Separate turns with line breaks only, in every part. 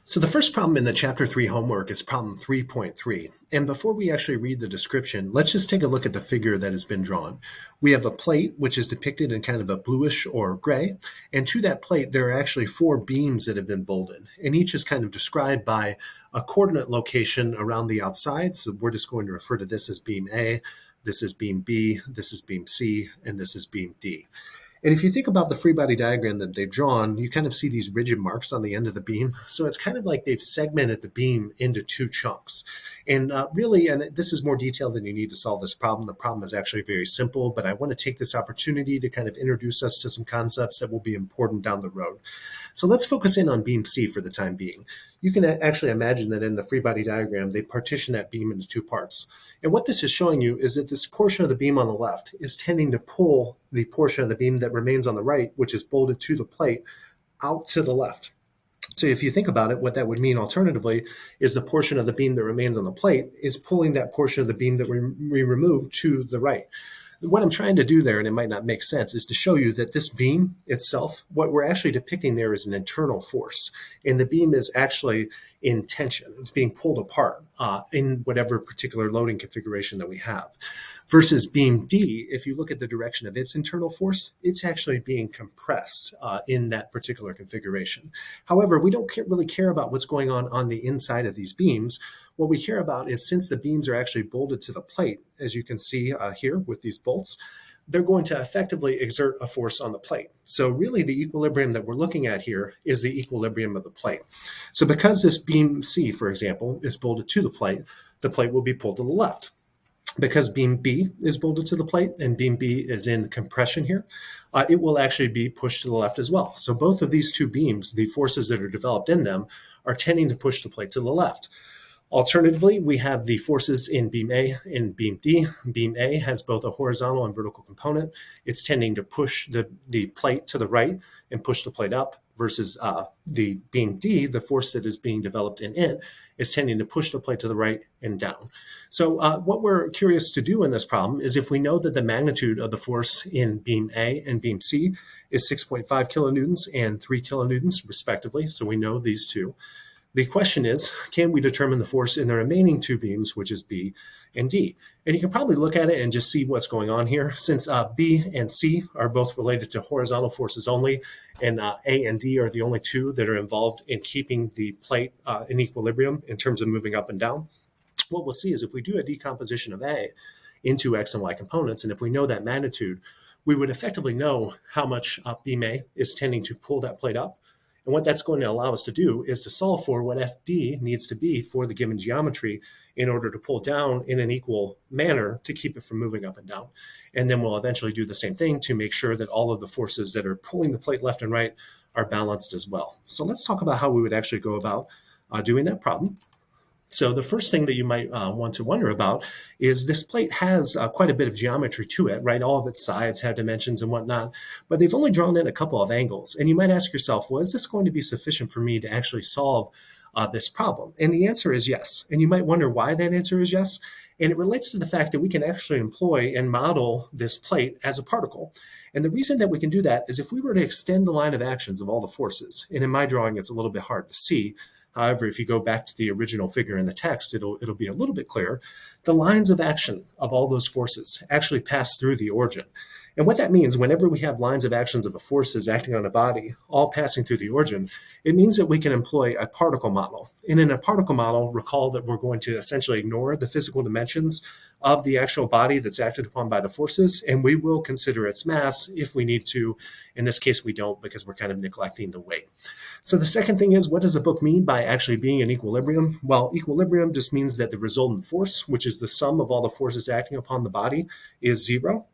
So the first problem in the Chapter 3 homework is problem 3.3. And before we actually read the description, let's just take a look at the figure that has been drawn. We have a plate, which is depicted in kind of a bluish or gray. And to that plate, there are actually four beams that have been bolded. And each is kind of described by a coordinate location around the outside. So we're just going to refer to this as beam A, this is beam B, this is beam C, and this is beam D. And if you think about the free body diagram that they've drawn, you kind of see these rigid marks on the end of the beam. So it's kind of like they've segmented the beam into two chunks. And really, and this is more detailed than you need to solve this problem. The problem is actually very simple, but I want to take this opportunity to kind of introduce us to some concepts that will be important down the road. So let's focus in on beam C for the time being. You can actually imagine that in the free body diagram, they partition that beam into two parts. And what this is showing you is that this portion of the beam on the left is tending to pull the portion of the beam that remains on the right, which is bolted to the plate, out to the left. So if you think about it, what that would mean alternatively is the portion of the beam that remains on the plate is pulling that portion of the beam that we removed to the right. What I'm trying to do there, and it might not make sense, is to show you that this beam itself, what we're actually depicting there is an internal force. And the beam is actually in tension. It's being pulled apart in whatever particular loading configuration that we have. Versus beam D, if you look at the direction of its internal force, it's actually being compressed in that particular configuration. However, we don't really care about what's going on the inside of these beams. What we care about is since the beams are actually bolted to the plate, as you can see here with these bolts, they're going to effectively exert a force on the plate. So really the equilibrium that we're looking at here is the equilibrium of the plate. So because this beam C, for example, is bolted to the plate will be pulled to the left. Because beam B is bolted to the plate and beam B is in compression here, it will actually be pushed to the left as well. So both of these two beams, the forces that are developed in them, are tending to push the plate to the left. Alternatively, we have the forces in beam A and beam D. Beam A has both a horizontal and vertical component. It's tending to push the plate to the right and push the plate up, versus the beam D, the force that is being developed in it, is tending to push the plate to the right and down. So what we're curious to do in this problem is if we know that the magnitude of the force in beam A and beam C is 6.5 kilonewtons and 3 kilonewtons respectively, so we know these two. The question is, can we determine the force in the remaining two beams, which is B and D? And you can probably look at it and just see what's going on here. Since B and C are both related to horizontal forces only, and A and D are the only two that are involved in keeping the plate in equilibrium in terms of moving up and down, what we'll see is if we do a decomposition of A into X and Y components, and if we know that magnitude, we would effectively know how much beam A is tending to pull that plate up. And what that's going to allow us to do is to solve for what FD needs to be for the given geometry in order to pull down in an equal manner to keep it from moving up and down. And then we'll eventually do the same thing to make sure that all of the forces that are pulling the plate left and right are balanced as well. So let's talk about how we would actually go about doing that problem. So the first thing that you might want to wonder about is this plate has quite a bit of geometry to it, right? All of its sides have dimensions and whatnot, but they've only drawn in a couple of angles. And you might ask yourself, well, is this going to be sufficient for me to actually solve this problem? And the answer is yes. And you might wonder why that answer is yes. And it relates to the fact that we can actually employ and model this plate as a particle. And the reason that we can do that is if we were to extend the line of actions of all the forces, and in my drawing, it's a little bit hard to see. However, if you go back to the original figure in the text, it'll be a little bit clearer. The lines of action of all those forces actually pass through the origin. And what that means, whenever we have lines of actions of a forces acting on a body, all passing through the origin, it means that we can employ a particle model. And in a particle model, recall that we're going to essentially ignore the physical dimensions of the actual body that's acted upon by the forces, and we will consider its mass if we need to. In this case, we don't because we're kind of neglecting the weight. So the second thing is, what does the book mean by actually being in equilibrium? Well, equilibrium just means that the resultant force, which is the sum of all the forces acting upon the body, is zero.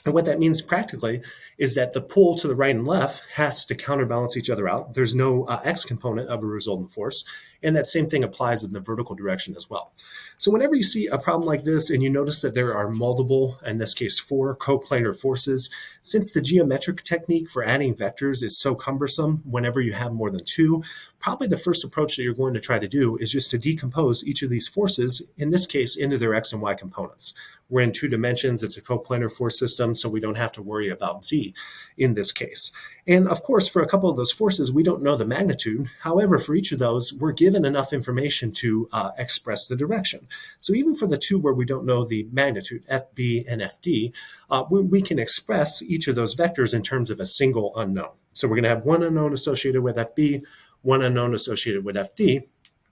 And what that means practically is that the pull to the right and left has to counterbalance each other out. There's no X component of a resultant force. And that same thing applies in the vertical direction as well. So whenever you see a problem like this and you notice that there are multiple, in this case 4 coplanar forces, since the geometric technique for adding vectors is so cumbersome whenever you have more than 2, probably the first approach that you're going to try to do is just to decompose each of these forces, in this case, into their x and y components. We're in 2 dimensions. It's a coplanar force system, so we don't have to worry about z in this case. And of course, for a couple of those forces, we don't know the magnitude. However, for each of those, we're given enough information to express the direction. So even for the 2 where we don't know the magnitude, FB and FD, we can express each of those vectors in terms of a single unknown. So we're going to have one unknown associated with FB, one unknown associated with FD.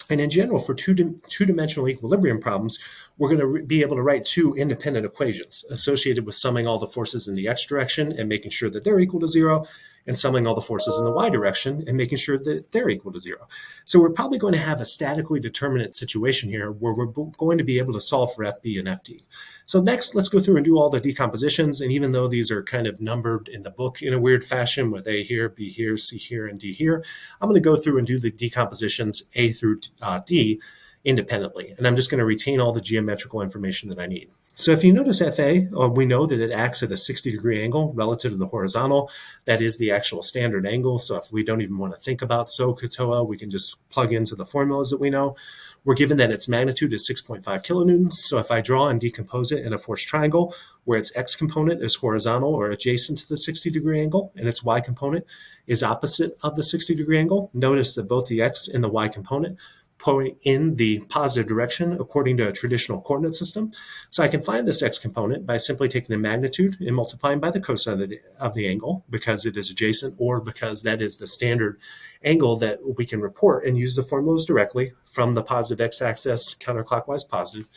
And in general, for two-dimensional equilibrium problems, we're going to be able to write 2 independent equations associated with summing all the forces in the x direction and making sure that they're equal to 0, and summing all the forces in the y direction and making sure that they're equal to 0. So we're probably going to have a statically determinate situation here where we're going to be able to solve for FB and FD. So next, let's go through and do all the decompositions. And even though these are kind of numbered in the book in a weird fashion with A here, B here, C here, and D here, I'm going to go through and do the decompositions A through D independently. And I'm just going to retain all the geometrical information that I need. So if you notice FA, we know that it acts at a 60-degree angle relative to the horizontal. That is the actual standard angle. So if we don't even want to think about SOHCAHTOA, we can just plug into the formulas that we know. We're given that its magnitude is 6.5 kilonewtons. So if I draw and decompose it in a forced triangle where its x component is horizontal or adjacent to the 60-degree angle and its y component is opposite of the 60-degree angle, notice that both the x and the y component point in the positive direction according to a traditional coordinate system. So I can find this x component by simply taking the magnitude and multiplying by the cosine of the angle because it is adjacent or because that is the standard angle that we can report and use the formulas directly from the positive x-axis counterclockwise positive.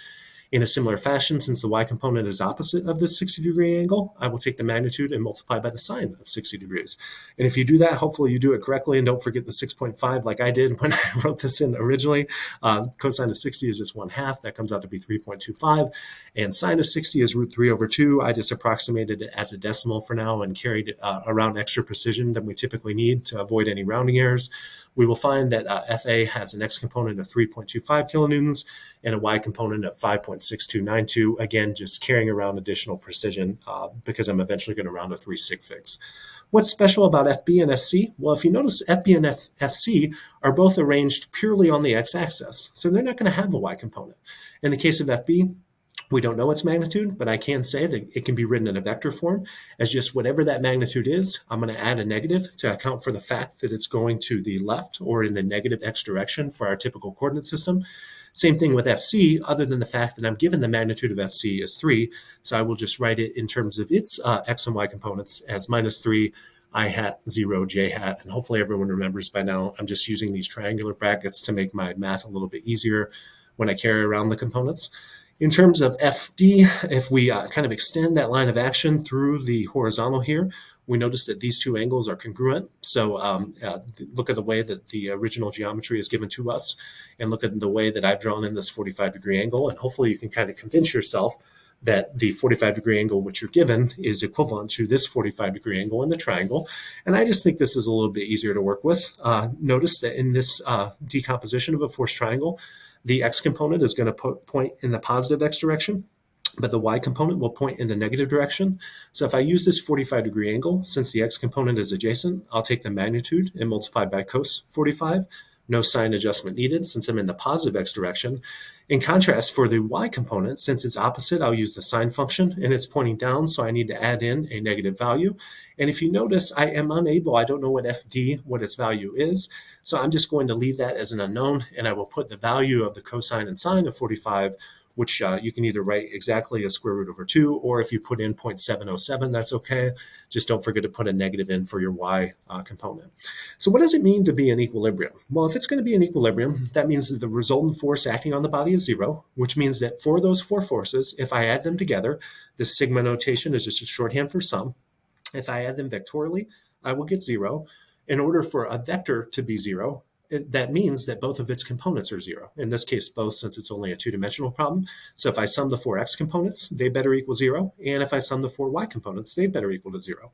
In a similar fashion, since the y component is opposite of this 60-degree angle, I will take the magnitude and multiply by the sine of 60 degrees. And if you do that, hopefully you do it correctly and don't forget the 6.5 like I did when I wrote this in originally. Cosine of 60 is just 1/2. That comes out to be 3.25. And sine of 60 is root 3 over 2. I just approximated it as a decimal for now and carried around extra precision than we typically need to avoid any rounding errors. We will find that FA has an x component of 3.25 kilonewtons and a y component of 5.6292. Again, just carrying around additional precision because I'm eventually going to round to 3 sig figs. What's special about FB and FC? Well, if you notice, FB and FC are both arranged purely on the x-axis, so they're not going to have a y component. In the case of FB, we don't know its magnitude, but I can say that it can be written in a vector form as just whatever that magnitude is. I'm going to add a negative to account for the fact that it's going to the left or in the negative x direction for our typical coordinate system. Same thing with FC, other than the fact that I'm given the magnitude of FC as 3. So I will just write it in terms of its x and y components as -3 I hat 0 j hat. And hopefully everyone remembers by now, I'm just using these triangular brackets to make my math a little bit easier when I carry around the components. In terms of FD, if we kind of extend that line of action through the horizontal here, we notice that these 2 angles are congruent. So look at the way that the original geometry is given to us and look at the way that I've drawn in this 45-degree angle. And hopefully you can kind of convince yourself that the 45-degree angle which you're given is equivalent to this 45-degree angle in the triangle. And I just think this is a little bit easier to work with. Notice that in this decomposition of a forced triangle, the x component is going to point in the positive x direction, but the y component will point in the negative direction. So if I use this 45-degree angle, since the x component is adjacent, I'll take the magnitude and multiply by cos 45. No sign adjustment needed since I'm in the positive x direction. In contrast, for the y component, since it's opposite, I'll use the sine function, and it's pointing down, so I need to add in a negative value. And if you notice, I am unable, I don't know what FD, what its value is, so I'm just going to leave that as an unknown, and I will put the value of the cosine and sine of 45, which you can either write exactly as square root over 2, or if you put in 0.707, that's okay. Just don't forget to put a negative in for your y component. So what does it mean to be in equilibrium? Well, if it's going to be in equilibrium, that means that the resultant force acting on the body is 0, which means that for those 4 forces, if I add them together, the sigma notation is just a shorthand for sum. If I add them vectorially, I will get 0. In order for a vector to be 0, that means that both of its components are 0. In this case, both, since it's only a 2-dimensional problem. So if I sum the 4 x components, they better equal 0. And if I sum the 4 y components, they better equal to 0.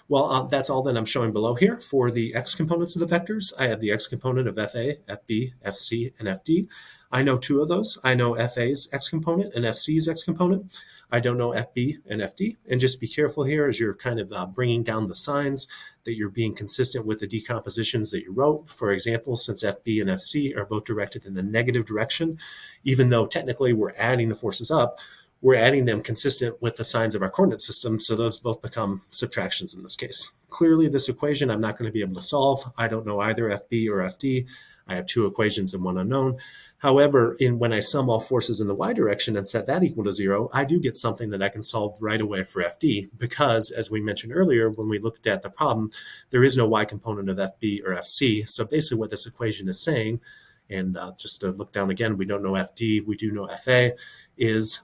Well, that's all that I'm showing below here. For the x components of the vectors, I have the x component of FA, FB, FC, and FD. I know 2 of those. I know FA's x component and FC's x component. I don't know FB and FD. And just be careful here as you're kind of bringing down the signs that you're being consistent with the decompositions that you wrote. For example, since FB and FC are both directed in the negative direction, even though technically we're adding the forces up, we're adding them consistent with the signs of our coordinate system, so those both become subtractions in this case. Clearly, this equation I'm not going to be able to solve. I don't know either FB or FD. I have two equations and one unknown. However, when I sum all forces in the y direction and set that equal to 0, I do get something that I can solve right away for FD because, as we mentioned earlier, when we looked at the problem, there is no y component of FB or FC. So basically what this equation is saying, and just to look down again, we don't know FD, we do know FA, is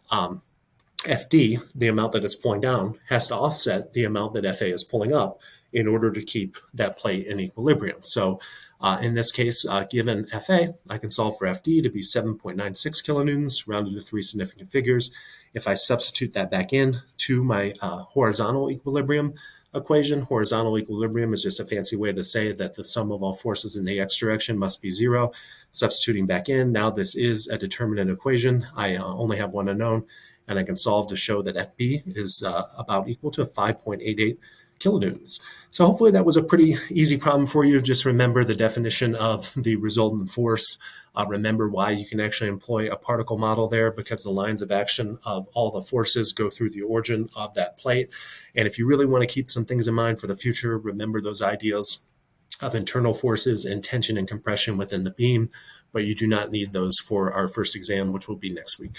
FD, the amount that it's pulling down, has to offset the amount that FA is pulling up in order to keep that plate in equilibrium. So in this case, given FA, I can solve for FD to be 7.96 kilonewtons, rounded to three significant figures. If I substitute that back in to my horizontal equilibrium equation, horizontal equilibrium is just a fancy way to say that the sum of all forces in the x direction must be 0. Substituting back in, now this is a determinant equation. I only have one unknown, and I can solve to show that FB is about equal to 5.88 kilonewtons. So hopefully that was a pretty easy problem for you. Just remember the definition of the resultant force. Remember why you can actually employ a particle model there, because the lines of action of all the forces go through the origin of that plate. And if you really want to keep some things in mind for the future, remember those ideas of internal forces and tension and compression within the beam, but you do not need those for our first exam, which will be next week.